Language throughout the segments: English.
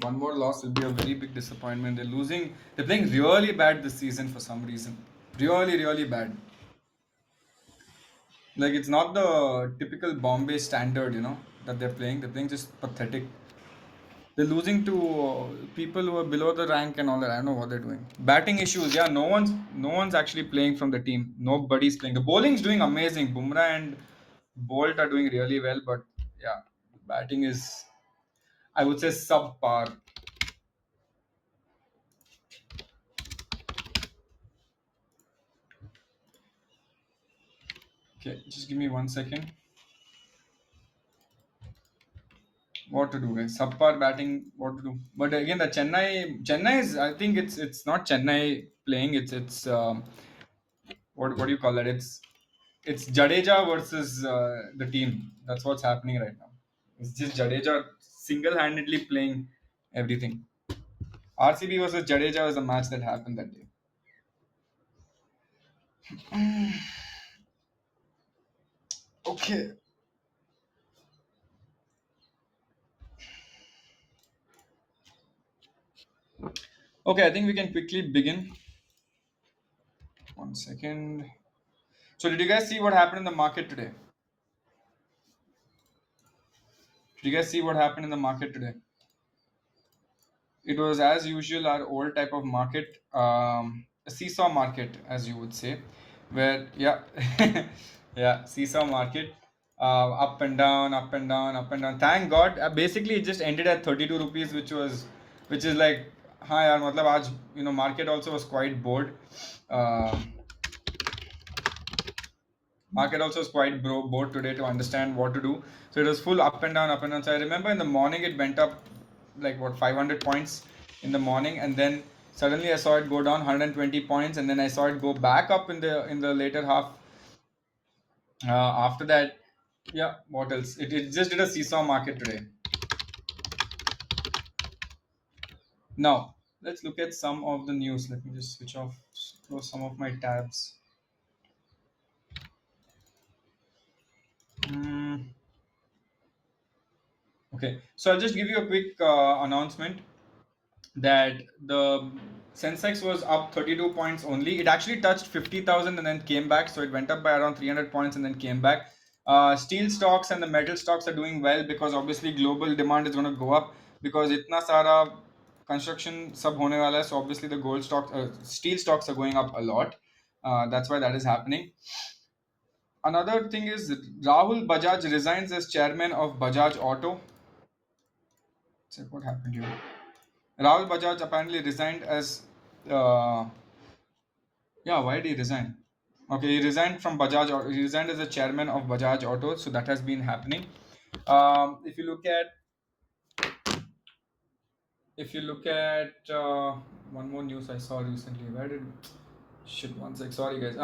One more loss will be a very big disappointment. They're losing. They're playing really bad this season for some reason. Really, really bad. Like it's not the typical Bombay standard, that they're playing. They're playing just pathetic. They're losing to people who are below the rank and all that. I don't know what they're doing. Batting issues. Yeah, no one's actually playing from the team. Nobody's playing. The bowling's doing amazing. Bumrah and Bolt are doing really well, but yeah, batting is, I would say, subpar. Okay, just give me 1 second. What to do, guys? Subpar batting. What to do? But again, the Chennai is. I think it's not Chennai playing. It's what do you call that? It's Jadeja versus the team. That's what's happening right now. It's just Jadeja single-handedly playing everything. RCB versus Jadeja was a match that happened that day. Okay. Okay, I think we can quickly begin. 1 second. So, did you guys see what happened in the market today? Did you guys see what happened in the market today? It was as usual our old type of market, a seesaw market, as you would say, where yeah, yeah, seesaw market, up and down, up and down, up and down. Thank God, basically it just ended at 32 rupees, which is like, हाँ यार मतलब आज market also was quite bored. Uh, Market also is quite bored today to understand what to do. So it was full up and down, up and down. So I remember in the morning it went up like what 500 points in the morning, and then suddenly I saw it go down 120 points, and then I saw it go back up in the later half. After that, yeah, what else? It just did a seesaw market today. Now let's look at some of the news. Let me just switch off, close some of my tabs. Hmm. Okay, so I'll just give you a quick announcement that the Sensex was up 32 points only. It actually touched 50,000 and then came back. So it went up by around 300 points and then came back. Steel stocks and the metal stocks are doing well because obviously global demand is going to go up because itna sara construction sab hone wala hai. So obviously the gold stocks, steel stocks are going up a lot. That's why that is happening. Another thing is Rahul Bajaj resigns as chairman of Bajaj Auto. Check what happened here. Rahul Bajaj apparently resigned as. Yeah, why did he resign? Okay, he resigned from Bajaj. He resigned as the chairman of Bajaj Auto, so that has been happening. If you look at, one more news I saw recently, where did shit? One sec, sorry guys.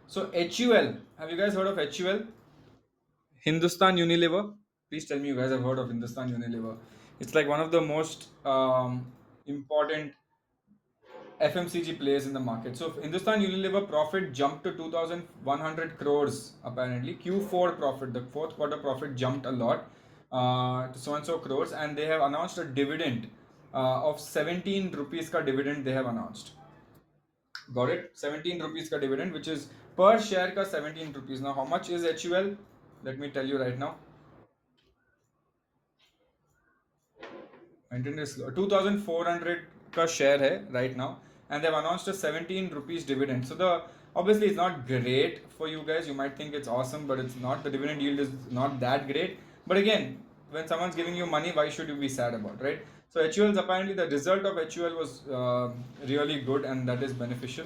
So HUL. Have you guys heard of HUL? Hindustan Unilever. Please tell me you guys have heard of Hindustan Unilever. It's like one of the most important FMCG players in the market. So Hindustan Unilever profit jumped to 2,100 crores apparently. Q4 profit, the fourth quarter profit jumped a lot to so and so crores, and they have announced a dividend of 17 rupees ka dividend they have announced. Got it? 17 rupees ka dividend, which is per share ka 17 rupees. Now, how much is HUL? Let me tell you right now. Internet is slow. 2,400 ka share hai right now, and they've announced a 17 rupees dividend. So the obviously it's not great for you guys. You might think it's awesome, but it's not. The dividend yield is not that great. But again, when someone's giving you money, why should you be sad about, right? So HUL's apparently the result of HUL was really good, and that is beneficial.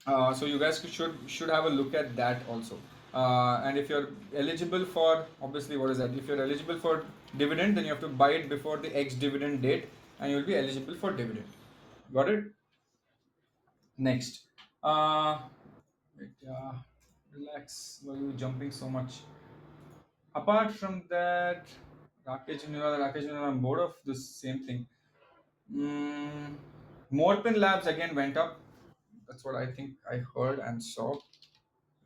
So you guys should have a look at that also. And if you're eligible for, obviously, what is that? If you're eligible for dividend, then you have to buy it before the ex dividend date, and you'll be eligible for dividend. Got it? Next. Wait, relax. Why are you jumping so much? Apart from that, Rakesh Junior, I'm bored of the same thing. Mm, Morpin Labs again went up. That's what I think I heard and saw.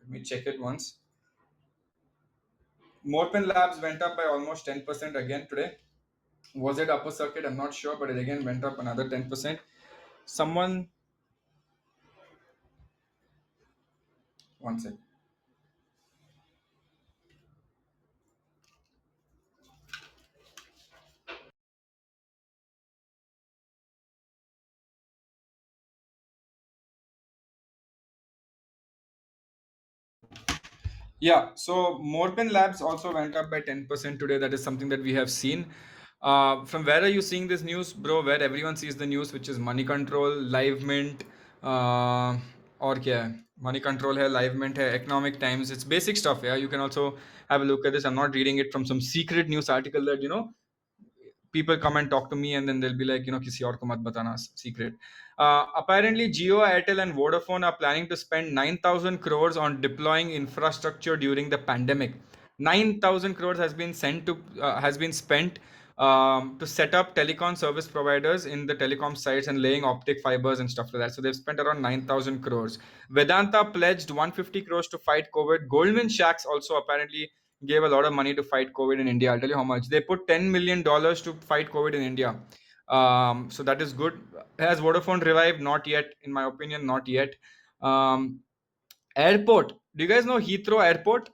Let me check it once. Morpin Labs went up by almost 10% again today. Was it upper circuit? I'm not sure, but it again went up another 10%. Someone, one sec. Yeah, so Morpin Labs also went up by 10% today. That is something that we have seen. From where are you seeing this news, bro? Where everyone sees the news, which is Money Control, Live Mint, और क्या है? Money Control है, Live Mint है, Economic Times. It's basic stuff. Yeah, you can also have a look at this. I'm not reading it from some secret news article that people come and talk to me and then they'll be like, किसी और को मत बताना secret. Apparently, Jio, Airtel, and Vodafone are planning to spend 9,000 crores on deploying infrastructure during the pandemic. 9,000 crores has been spent to set up telecom service providers in the telecom sites and laying optic fibers and stuff like that. So they've spent around 9,000 crores. Vedanta pledged 150 crores to fight COVID. Goldman Sachs also apparently gave a lot of money to fight COVID in India. I'll tell you how much. They put $10 million to fight COVID in India. So that is good. Has Vodafone revived? Not yet, in my opinion, not yet. Airport. Do you guys know Heathrow Airport?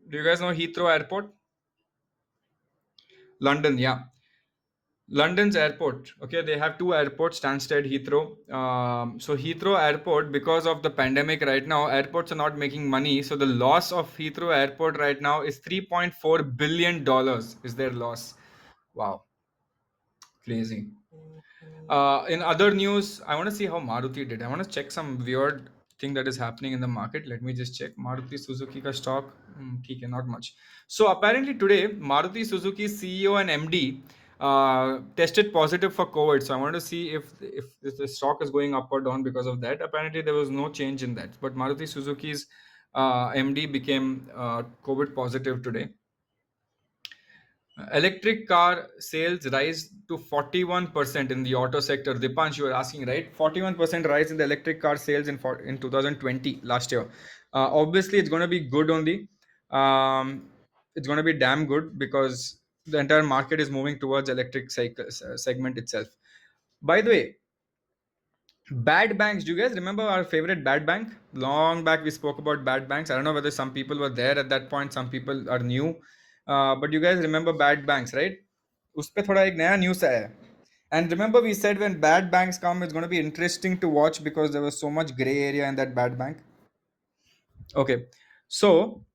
Do you guys know Heathrow Airport? London, yeah. London's airport. Okay, they have two airports, Stansted, Heathrow. So Heathrow Airport, because of the pandemic right now, airports are not making money. So the loss of Heathrow Airport right now is $3.4 billion is their loss. Wow, crazy. In other news, I want to see how Maruti did. I want to check some weird thing that is happening in the market. Let me just check. Maruti Suzuki ka stock, ठीक है, not much. So apparently today, Maruti Suzuki's CEO and MD tested positive for COVID. So I want to see if the stock is going up or down because of that. Apparently there was no change in that, but Maruti Suzuki's MD became COVID positive today. Electric car sales rise to 41% in the auto sector. Dipansh, you were asking, right? 41% rise in the electric car sales in 2020 last year. Obviously, it's going to be good only. It's going to be damn good because the entire market is moving towards electric segment itself. By the way, bad banks. Do you guys remember our favorite bad bank? Long back, we spoke about bad banks. I don't know whether some people were there at that point, some people are new. But you guys remember bad banks, right? उस पे थोड़ा एक नया news आया है. And remember, we said when bad banks come, it's going to be interesting to watch because there was so much gray area in that bad bank. Okay, so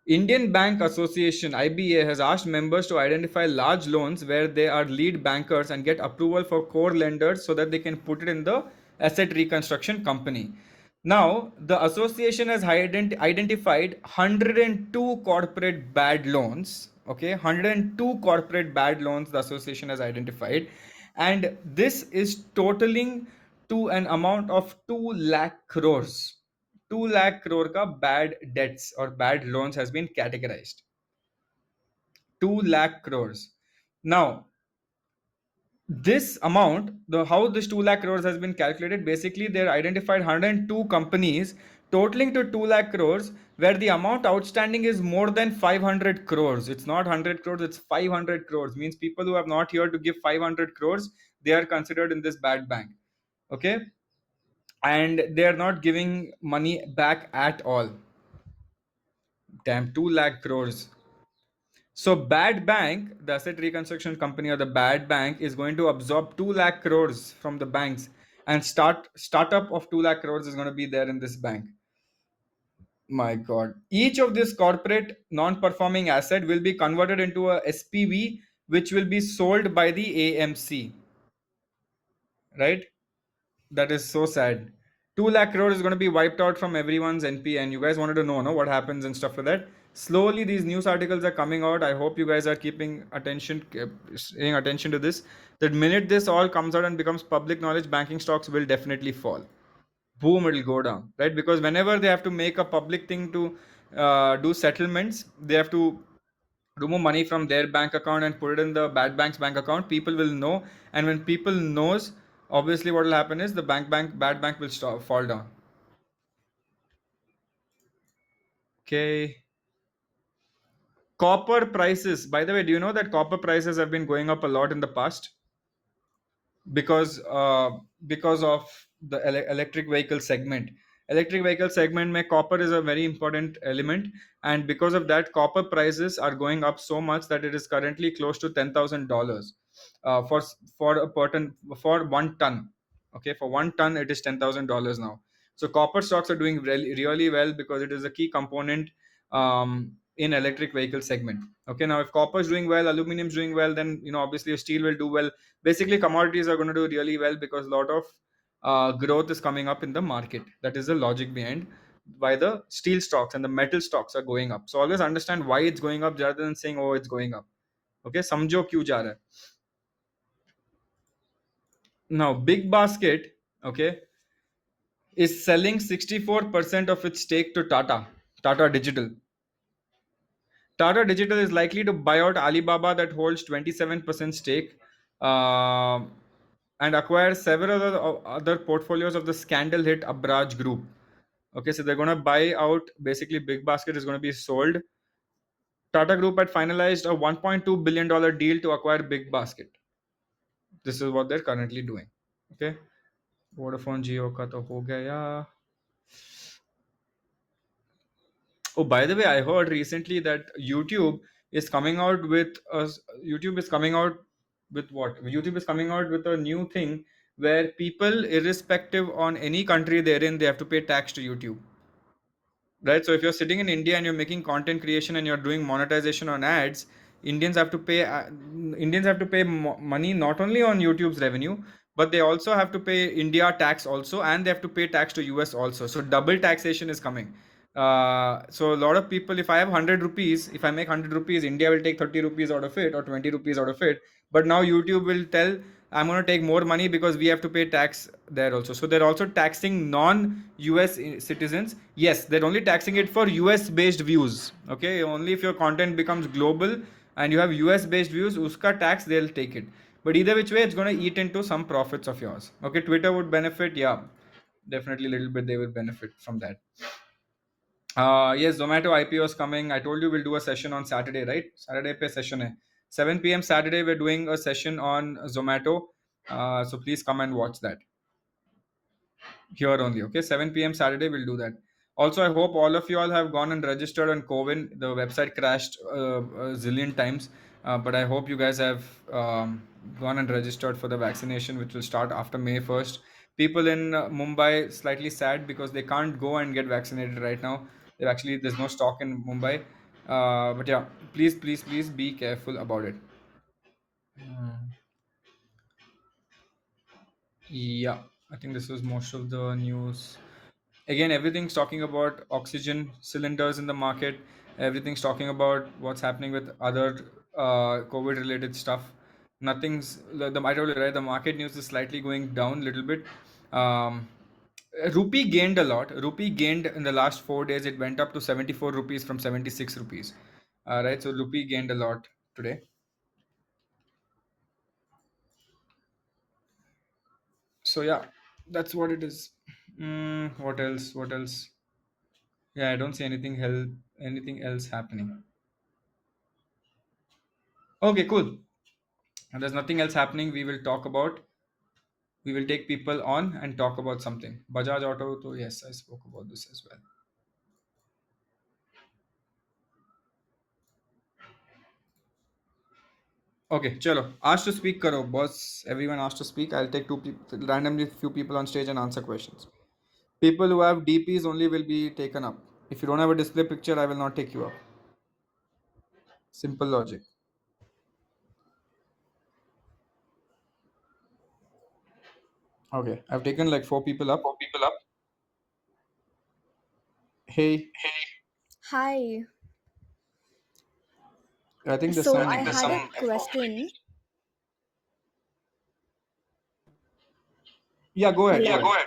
Indian Bank Association IBA has asked members to identify large loans where they are lead bankers and get approval for core lenders so that they can put it in the asset reconstruction company. Now, the association has identified 102 corporate bad loans. Okay, 102 corporate bad loans the association has identified, and this is totaling to an amount of 2 lakh crores. 2 lakh crore ka bad debts or bad loans has been categorized. 2 lakh crores. Now, this amount, the how this 2 lakh crores has been calculated, basically they identified 102 companies totaling to 2 lakh crores where the amount outstanding is more than 500 crores. It's not 100 crores, it's 500 crores. Means people who have not here to give 500 crores, they are considered in this bad bank. Okay? And they are not giving money back at all. Damn, 2 lakh crores. So bad bank, the asset reconstruction company or the bad bank is going to absorb 2 lakh crores from the banks, and startup of 2 lakh crores is going to be there in this bank. My God. Each of this corporate non-performing asset will be converted into a SPV, which will be sold by the AMC. Right? That is so sad. 2 lakh crore is going to be wiped out from everyone's NP, and you guys wanted to know, no, what happens and stuff like that. Slowly, these news articles are coming out. I hope you guys are keeping attention, paying attention to this. The minute this all comes out and becomes public knowledge, banking stocks will definitely fall. Boom, it'll go down, right? Because whenever they have to make a public thing to do settlements, they have to remove money from their bank account and put it in the bad bank's bank account. People will know, and when people knows, obviously what will happen is the bad bank will fall down. Okay. Copper prices, by the way, do you know that copper prices have been going up a lot in the past? because uh, because of the electric vehicle segment. Electric vehicle segment mein copper is a very important element, and because of that copper prices are going up so much that it is currently close to $10,000 for a for 1 ton. Okay, for 1 ton it is $10,000 now. So copper stocks are doing really well because it is a key component in electric vehicle segment. Okay, now if copper is doing well, aluminum is doing well, then obviously steel will do well. Basically commodities are going to do really well because a lot of growth is coming up in the market. That is the logic behind why the steel stocks and the metal stocks are going up. So always understand why it's going up rather than saying, oh, it's going up. Okay, समझो क्यों जा रहा है. Now big basket, okay, is selling 64% of its stake to Tata Digital. Tata Digital is likely to buy out Alibaba, that holds 27% stake, uh, and acquire several other portfolios of the scandal hit Abraj Group. Okay, so they're going to buy out, basically, Big Basket is going to be sold. Tata Group had finalized a $1.2 billion deal to acquire Big Basket. This is what they're currently doing. Okay, Vodafone Jio का तो हो गया. Oh, by the way, I heard recently that YouTube is coming out with what? YouTube is coming out with a new thing where people, irrespective on any country they're in, they have to pay tax to YouTube. Right? So if you're sitting in India and you're making content creation and you're doing monetization on ads, Indians have to pay money not only on YouTube's revenue, but they also have to pay India tax also, and they have to pay tax to US also. So double taxation is coming. So a lot of people, if I have 100 rupees, if I make 100 rupees, India will take 30 rupees out of it or 20 rupees out of it. But now YouTube will tell, I'm going to take more money because we have to pay tax there also. So they're also taxing non-US citizens. Yes, they're only taxing it for US-based views. Okay, only if your content becomes global and you have US-based views, uska tax they'll take it. But either which way, it's going to eat into some profits of yours. Okay, Twitter would benefit, yeah, definitely a little bit. They will benefit from that. Yes, Zomato IPO is coming. I told you we'll do a session on Saturday, right? Saturday pe session hai. 7 p.m. Saturday, we're doing a session on Zomato. So please come and watch that here only. Okay, 7 p.m. Saturday, we'll do that. Also, I hope all of you all have gone and registered on Covin. The website crashed a zillion times, but I hope you guys have gone and registered for the vaccination, which will start after May 1st. People in Mumbai slightly sad because they can't go and get vaccinated right now. There's no stock in Mumbai. But yeah, please be careful about it. Yeah, I think this was most of the news. Again, everything's talking about oxygen cylinders in the market. Everything's talking about what's happening with other COVID related stuff. I told you, right? The market news is slightly going down a little bit. Um, Rupee gained a lot. Rupee gained in the last 4 days. It went up to 74 rupees from 76 rupees. Right, so Rupee gained a lot today. So yeah, that's what it is. What else? What else? Yeah, I don't see anything else happening. Okay, cool. And there's nothing else happening. We will take people on and talk about something. Bajaj Auto, so yes, I spoke about this as well. Okay, chalo. Ask to speak karo, boss. Everyone asked to speak. I'll take randomly few people on stage and answer questions. People who have DPs only will be taken up. If you don't have a display picture, I will not take you up. Simple logic. Okay, I've taken like four people up. Hey, Hi. I think there's So some. I had a question. Yeah, go ahead. Go Hello. ahead.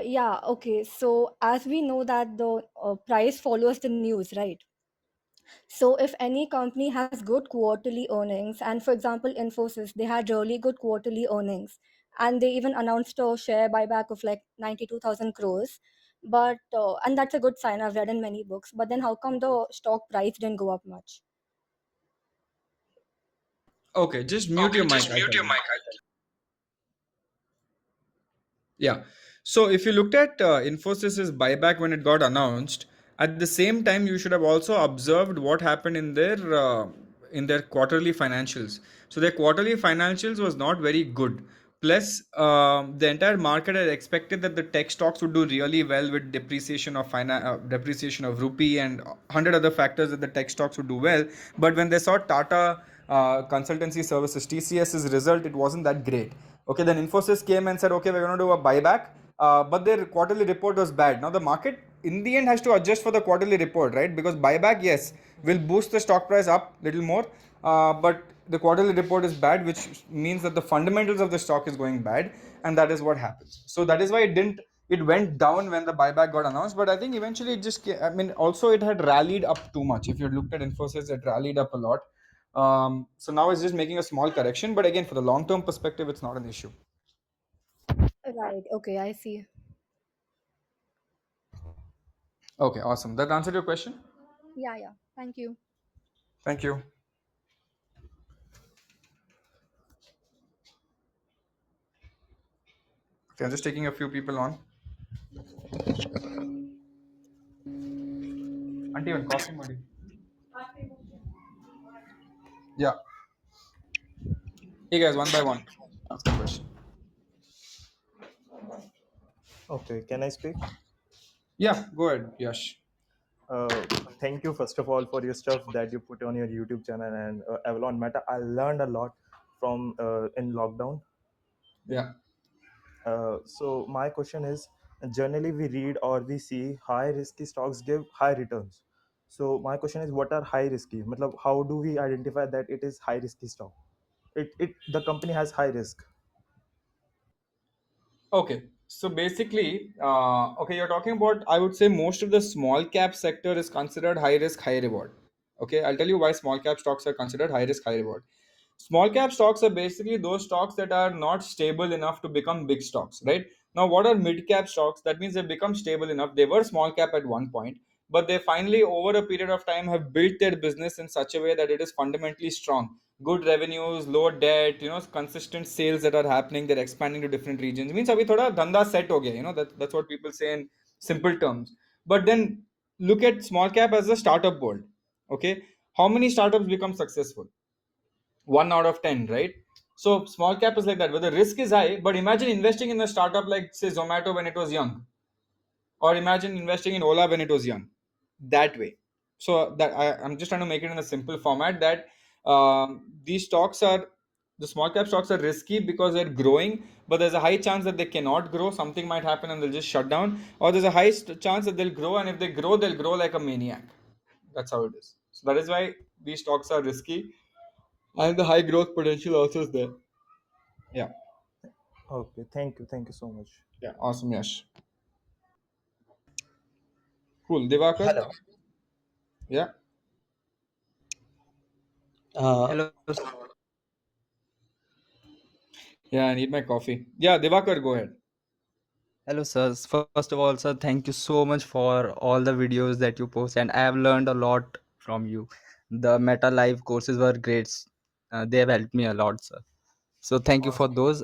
Yeah, okay. So as we know that the price follows the news, right? So if any company has good quarterly earnings, and for example, Infosys, they had really good quarterly earnings, and they even announced a share buyback of like 92,000 crores. But and that's a good sign. I've read in many books. But then how come the stock price didn't go up much? Okay, just mute Okay, your mic, just I'll mute tell your you. mic. I'll Yeah. So if you looked at Infosys's buyback when it got announced, at the same time you should have also observed what happened in their quarterly financials. So their quarterly financials was not very good. Plus, the entire market had expected that the tech stocks would do really well with depreciation of rupee and 100 other factors that the tech stocks would do well. But when they saw Tata consultancy services TCS's result, it wasn't that great. Okay, then Infosys came and said, okay, we're going to do a buyback, but their quarterly report was bad. Now the market in the end has to adjust for the quarterly report, right? Because buyback, yes, will boost the stock price up little more, but the quarterly report is bad, which means that the fundamentals of the stock is going bad, and that is what happens. So that is why it didn't. It went down when the buyback got announced, but I think eventually it just. I mean, also it had rallied up too much. If you looked at Infosys, it rallied up a lot. So now it's just making a small correction, but again, for the long term perspective, it's not an issue. Right. Okay, I see. Okay, awesome. That answered your question. Yeah, yeah. Thank you. Thank you. Okay, I'm just taking a few people on. Auntie, one coffee, Modi. Yeah. Hey guys, one by one. Ask the question. Okay, can I speak? Yeah, go ahead, Yash. Uh, Thank you first of all for your stuff that you put on your YouTube channel and Avalon Meta. I learned a lot from in lockdown. Yeah. So my question is, generally we read or we see high risky stocks give high returns. So my question is, what are high risky? Matlab, how do we identify that it is high risky stock? It the company has high risk. Okay. So basically, okay, you're talking about, I would say most of the small cap sector is considered high risk, high reward. Okay, I'll tell you why small cap stocks are considered high risk, high reward. Small cap stocks are basically those stocks that are not stable enough to become big stocks, right? Now, what are mid cap stocks? That means they become stable enough. They were small cap at one point, but they finally, over a period of time, have built their business in such a way that it is fundamentally strong. Good revenues, low debt, consistent sales that are happening. They're expanding to different regions. It means abhi thoda dhanda set ho gaya. That's what people say in simple terms. But then look at small cap as a startup world. Okay, how many startups become successful? 1 out of 10, right? So small cap is like that, where the risk is high. But imagine investing in a startup like say Zomato when it was young, or imagine investing in Ola when it was young. That way. So that I'm just trying to make it in a simple format that these stocks are the small cap stocks are risky because they're growing, but there's a high chance that they cannot grow. Something might happen and they'll just shut down, or there's a high chance that they'll grow, and if they grow, they'll grow like a maniac. That's how it is. So that is why these stocks are risky, and the high growth potential also is there. Yeah. Okay, thank you so much. Yeah. Awesome, Yash. Cool. Divakar? Hello. Yeah. Hello. Yeah, I need my coffee. Yeah, Divakar, go ahead. Hello, sir. First of all, sir, thank you so much for all the videos that you post, and I have learned a lot from you. The Meta Live courses were great. They have helped me a lot, sir. So thank you for Awesome. those.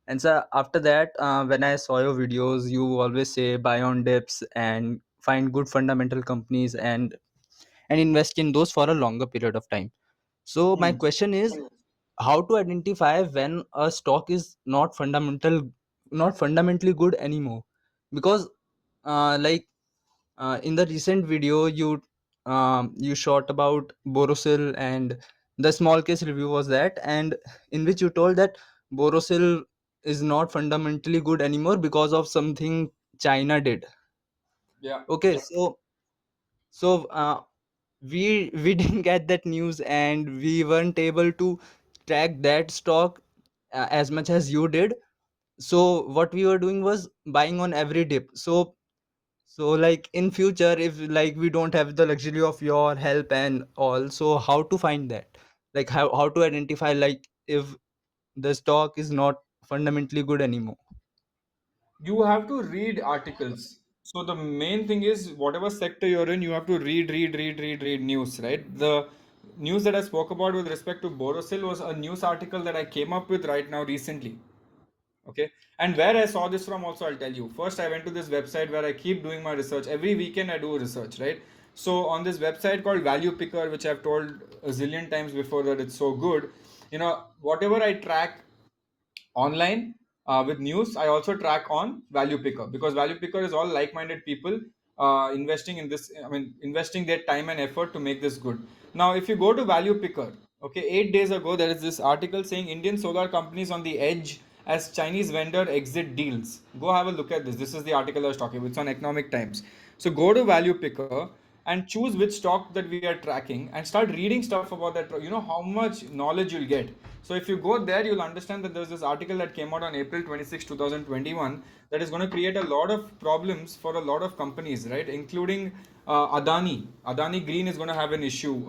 And sir, after that, when I saw your videos, you always say buy on dips and find good fundamental companies and invest in those for a longer period of time. So my Hmm. question is, how to identify when a stock is not fundamentally good anymore? Because like in the recent video you shot about Borosil, and the small case review was that, and in which you told that Borosil is not fundamentally good anymore because of something China did. Yeah. Okay, so we didn't get that news, and we weren't able to track that stock as much as you did. So what we were doing was buying on every dip. So like in future, if like we don't have the luxury of your help and all, so how to find that, like how to identify like if the stock is not fundamentally good anymore? You have to read articles. So the main thing is whatever sector you're in, you have to read news, right? The news that I spoke about with respect to Borosil was a news article that I came up with right now recently. Okay. And where I saw this from also, I'll tell you. First, I went to this website where I keep doing my research. Every weekend I do research, right? So on this website called Value Picker, which I've told a zillion times before that it's so good, whatever I track online with news, I also track on Value Picker, because Value Picker is all like-minded people investing in this. I mean, investing their time and effort to make this good. Now, if you go to Value Picker, okay, 8 days ago there is this article saying Indian solar companies on the edge as Chinese vendor exit deals. Go have a look at this. This is the article I was talking about. It's on Economic Times. So go to Value Picker and choose which stock that we are tracking and start reading stuff about that. You know how much knowledge you'll get. So if you go there, you'll understand that there's this article that came out on April 26, 2021, that is going to create a lot of problems for a lot of companies, right? Including Adani. Adani Green is going to have an issue.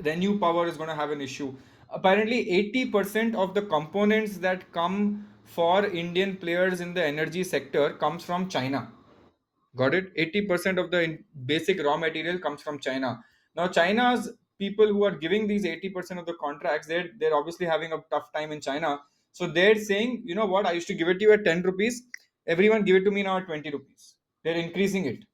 Renew Power is going to have an issue. Apparently, 80% of the components that come for Indian players in the energy sector comes from China. Got it? 80% of the basic raw material comes from China. Now, China's people who are giving these 80% of the contracts, they're obviously having a tough time in China. So they're saying, you know what, I used to give it to you at 10 rupees. Everyone give it to me now at 20 rupees. They're increasing it.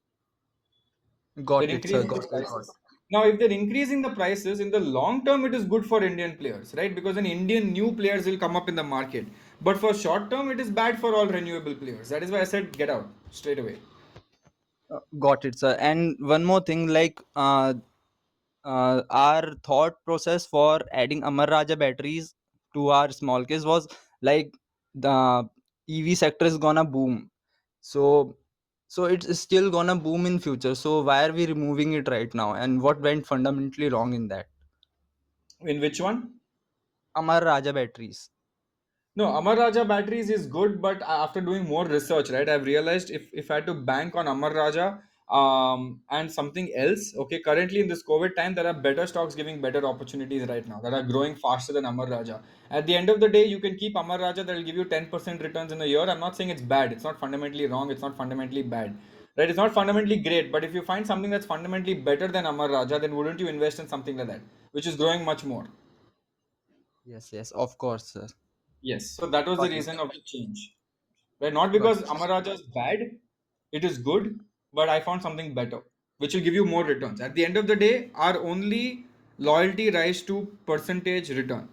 They're Got it, sir. increasing the Got it. prices. Now, if they're increasing the prices in the long term, it is good for Indian players, right? Because then Indian new players will come up in the market. But for short term, it is bad for all renewable players. That is why I said get out straight away. Got it, sir. And one more thing, like our thought process for adding Amar Raja batteries to our small case was like the EV sector is gonna boom. So it's still gonna boom in future. So why are we removing it right now? And what went fundamentally wrong in that? In which one? Amar Raja batteries. No, Amar Raja batteries is good, but after doing more research, right, I've realized if I had to bank on Amar Raja and something else, okay, currently in this COVID time, there are better stocks giving better opportunities right now that are growing faster than Amar Raja. At the end of the day, you can keep Amar Raja that will give you 10% returns in a year. I'm not saying it's bad. It's not fundamentally wrong. It's not fundamentally bad. Right? It's not fundamentally great, but if you find something that's fundamentally better than Amar Raja, then wouldn't you invest in something like that, which is growing much more? Yes, yes, of course, sir. Yes. So that was the Got it. reason of the change. Right? Not Got because it. Amaraja is bad, it is good, but I found something better, which will give you more returns. At the end of the day, our only loyalty rise to percentage return.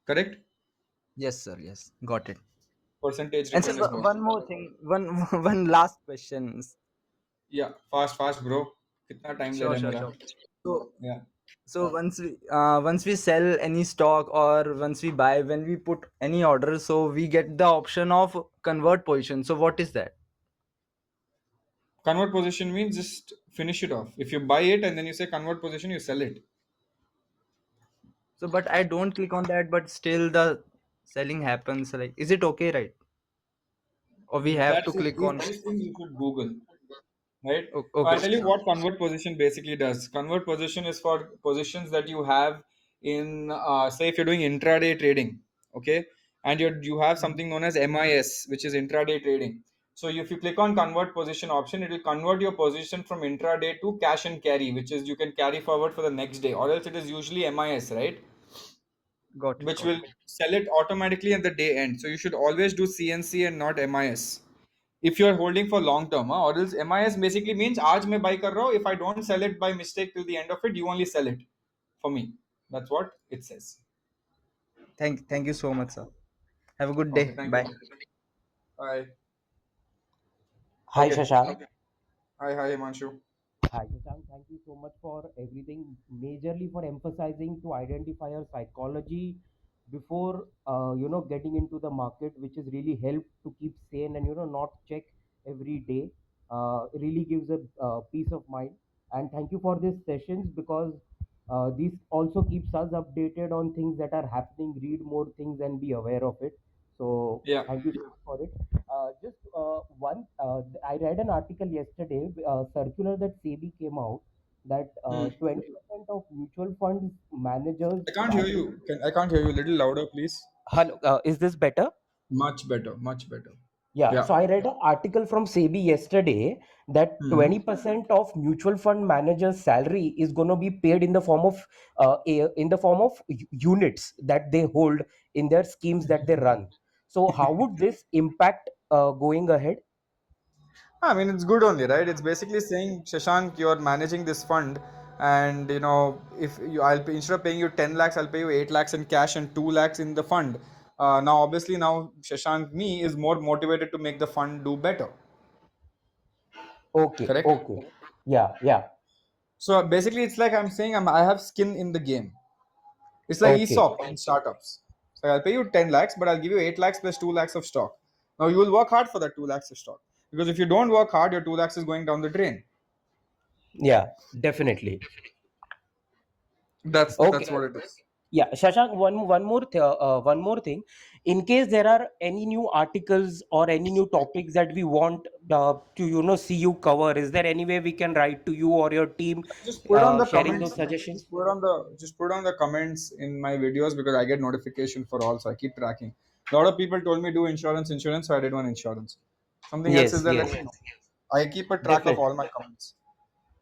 Correct? Yes, sir. Yes, got it. Percentage And sir, return is what. one more thing, one one last question. Yeah, fast, fast, bro. कितना time ले Sure, रहा है sure, मेरा? sure. So Yeah. once we sell any stock or once we buy, when we put any order, so we get the option of convert position. So what is that? Convert position means just finish it off. If you buy it and then you say convert position, you sell it. So but I don't click on that, but still the selling happens. Like, is it okay, right? Or we have to That's it. click These, on? these things you should Google. Right? Okay, I'll tell okay. you what convert position basically does. Convert position is for positions that you have in, say, if you're doing intraday trading, okay, and you have something known as MIS, which is intraday trading. So if you click on convert position option, it will convert your position from intraday to cash and carry, which is you can carry forward for the next day, or else it is usually MIS, right? Got it, Which got will sell it automatically at the day end. So you should always do CNC and not MIS if you're holding for long term, or else MIS basically means आज मैं buy कर रहा हूँ, if I don't sell it by mistake till the end of it, you only sell it for me. That's what it says. it. Thank you so much, sir. Have a good Okay, day. thank you. Bye. Bye. Hi Okay. Shashank. Hi, hi, Himanshu. Hi Shashank. Thank you so much for everything, majorly for emphasizing to identify our psychology before getting into the market, which has really helped to keep sane and not check every day. Really gives a peace of mind. And thank you for these sessions because this also keeps us updated on things that are happening. Read more things and be aware of it. So Yeah. thank you so much for it. Just one, I read an article yesterday, circular that SEBI came out that Hmm. 20% of mutual funds managers I can't hear salary. you. I can't hear you. A little louder, please. Hello, is this better? Much better. Much better. Yeah, Yeah. so I read an article from SEBI yesterday that Hmm. 20% of mutual fund managers' salary is going to be paid in the form of units that they hold in their schemes that they run. So how would this impact going ahead? I mean, it's good only, right? It's basically saying, Shashank, you're managing this fund, and if you, instead of paying you 10 lakhs, I'll pay you 8 lakhs in cash and 2 lakhs in the fund. Now, obviously, now Shashank, me, is more motivated to make the fund do better. Okay, Correct? okay. Yeah, yeah. So basically, it's like I'm saying I have skin in the game. It's like Okay. ESOP in startups. So I'll pay you 10 lakhs, but I'll give you 8 lakhs plus 2 lakhs of stock. Now you will work hard for that 2 lakhs of stock. Because if you don't work hard, your 2 lakhs is going down the drain. Yeah, definitely. That's Okay. what it is. Yeah, Shashank, one more thing. In case there are any new articles or any new topics that we want to see you cover, is there any way we can write to you or your team Just put on the sharing comments. those suggestions? Just put on the comments in my videos because I get notification for all, so I keep tracking. A lot of people told me do insurance, so I did one insurance. Something else is Yes, there, let yes, me know. I keep a track of definitely, all my comments.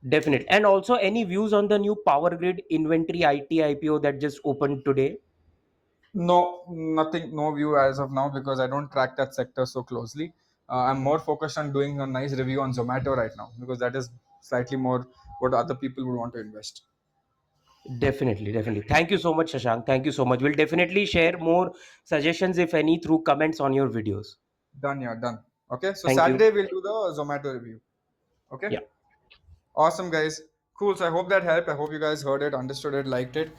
definitely. And also any views on the new Power Grid Inventory IT IPO that just opened today? No, nothing, no view as of now because I don't track that sector so closely. I'm more focused on doing a nice review on Zomato right now because that is slightly more what other people would want to invest. Definitely, definitely. Thank you so much, Shashank. Thank you so much. We'll definitely share more suggestions, if any, through comments on your videos. Done, yeah, done. Okay, so Thank you. Saturday we'll do the Zomato review. Okay, Yeah. awesome, guys. Cool. So I hope that helped. I hope you guys heard it, understood it, liked it.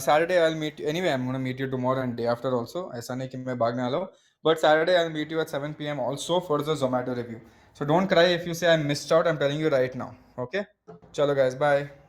Saturday I'll meet you. Anyway, I'm gonna meet you tomorrow and day after also. ऐसा नहीं कि मैं भागने वाला हूँ. But Saturday I'll meet you at 7 p.m. also for the Zomato review. So don't cry if you say I missed out. I'm telling you right now. Okay. Chalo guys. Bye.